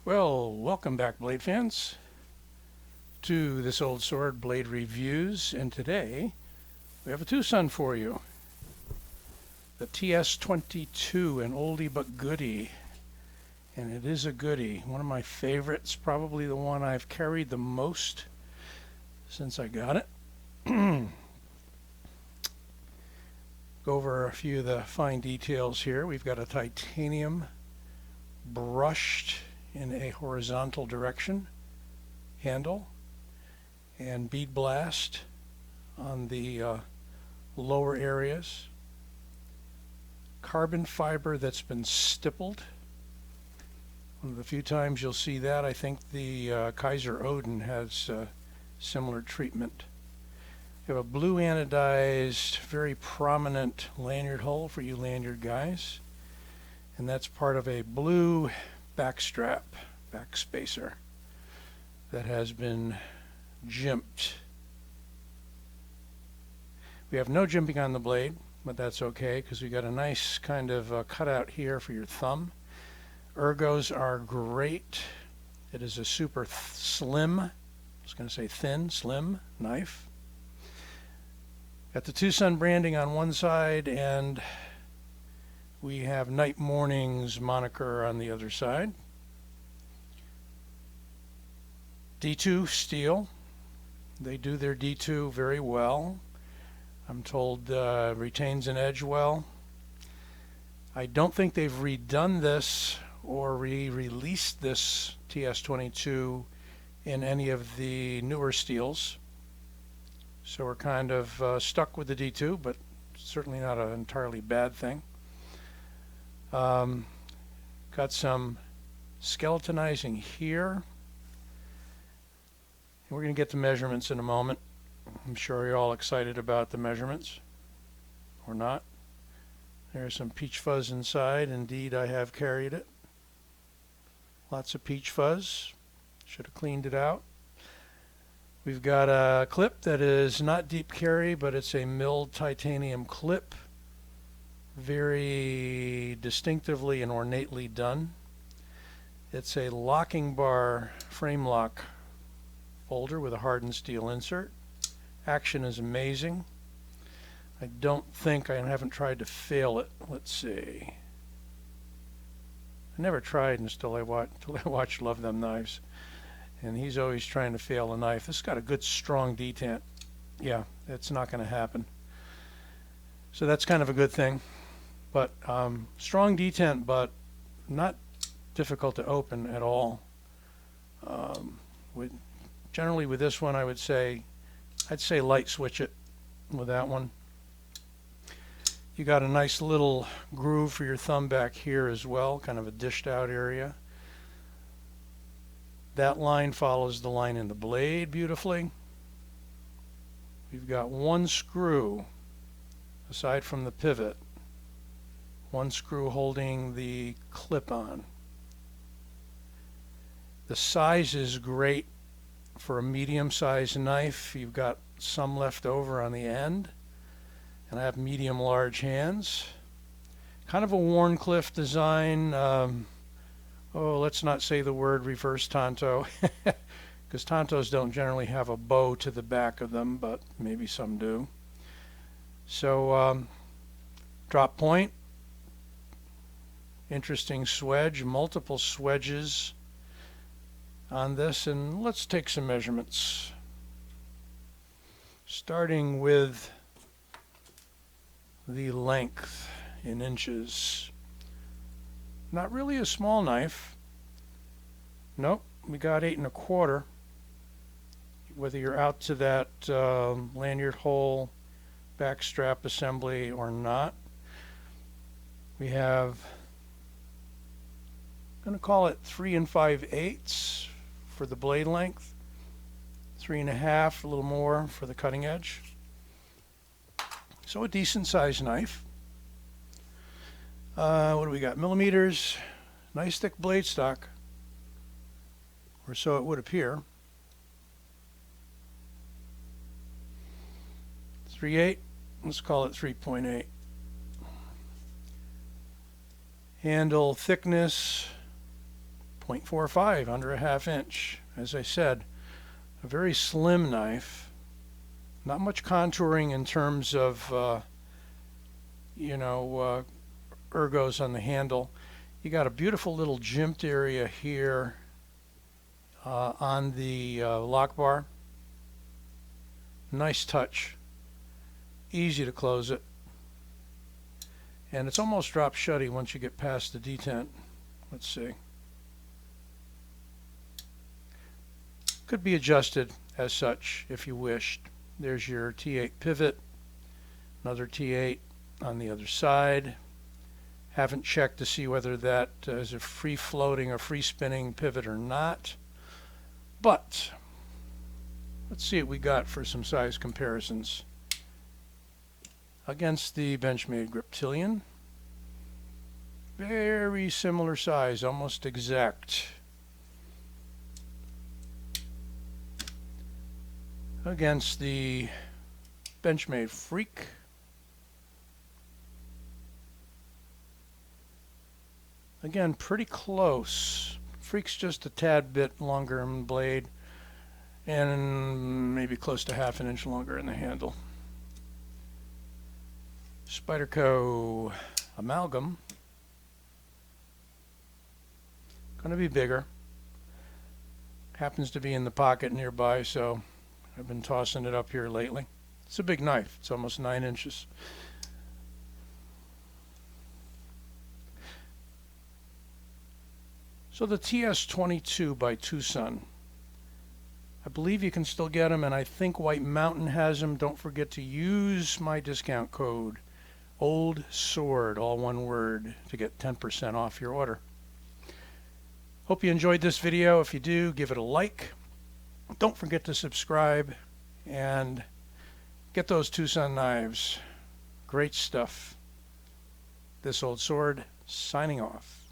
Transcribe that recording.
Well, welcome back, blade fans, to This Old Sword Blade Reviews, and today we have a TwoSun for you. The TS22, an oldie but goodie, and it is a goodie. One of my favorites, probably the one I've carried the most since I got it. Go over a few of the fine details here. We've got a titanium brushed in a horizontal direction handle and bead blast on the lower areas. Carbon fiber that's been stippled. One of the few times you'll see that. I think the Kaiser Odin has similar treatment. You have a blue anodized, very prominent lanyard hole for you lanyard guys, and that's part of a blue backstrap, back spacer, that has been jimped. We have no jimping on the blade, but that's okay because we got a nice kind of cutout here for your thumb. Ergos are great. It is a super slim, I was going to say thin, slim knife. Got the TwoSun branding on one side, and we have Night Mornings moniker on the other side. D2 steel. They do their D2 very well. I'm told retains an edge well. I don't think they've redone this or re-released this TS22 in any of the newer steels. So we're kind of stuck with the D2, but certainly not an entirely bad thing. Got some skeletonizing here. And we're going to get the measurements in a moment. I'm sure you're all excited about the measurements, or not. There's some peach fuzz inside. Indeed, I have carried it. Lots of peach fuzz. Should have cleaned it out. We've got a clip that is not deep carry, but it's a milled titanium clip. Very distinctively and ornately done. It's a locking bar frame lock folder with a hardened steel insert. Action is amazing. I haven't tried to fail it. Let's see. I never tried until I watched Love Them Knives. And he's always trying to fail a knife. This has got a good strong detent. Yeah, it's not going to happen. So that's kind of a good thing. But strong detent, but not difficult to open at all. Generally with this one, I'd say light switch it with that one. You got a nice little groove for your thumb back here as well, kind of a dished out area. That line follows the line in the blade beautifully. We've got one screw, aside from the pivot, one screw holding the clip on. The size is great for a medium-sized knife. You've got some left over on the end, and I have medium-large hands. Kind of a Warncliffe design. Let's not say the word reverse tanto, because tantos don't generally have a bow to the back of them, but maybe some do. So drop point, interesting swedge, multiple swedges on this, and let's take some measurements. Starting with the length in inches. Not really a small knife. Nope, we got 8 1/4. Whether you're out to that lanyard hole, back strap assembly or not. We have, I'm going to call it 3 5/8 for the blade length. 3 1/2, a little more for the cutting edge. So a decent sized knife. What do we got? Millimeters. Nice thick blade stock, or so it would appear. 3/8. Let's call it 3.8. Handle thickness .45, under a ½ inch. As I said, a very slim knife. Not much contouring in terms of, ergos on the handle. You got a beautiful little jimped area here on the lock bar. Nice touch. Easy to close it. And it's almost drop shutty once you get past the detent. Let's see. Could be adjusted as such if you wished. There's your T8 pivot, another T8 on the other side. Haven't checked to see whether that is a free floating or free spinning pivot or not. But let's see what we got for some size comparisons. Against the Benchmade Griptilian, very similar size, almost exact. Against the Benchmade Freak, again pretty close. Freak's just a tad bit longer in blade and maybe close to ½ inch longer in the handle. Spyderco Amalgam, going to be bigger. Happens to be in the pocket nearby, so I've been tossing it up here lately. It's a big knife. It's almost 9 inches. So the TS22 by TwoSun. I believe you can still get them, and I think White Mountain has them. Don't forget to use my discount code, Old Sword, all one word, to get 10% off your order. Hope you enjoyed this video. If you do, give it a like. Don't forget to subscribe and get those TwoSun knives. Great stuff. This Old Sword signing off.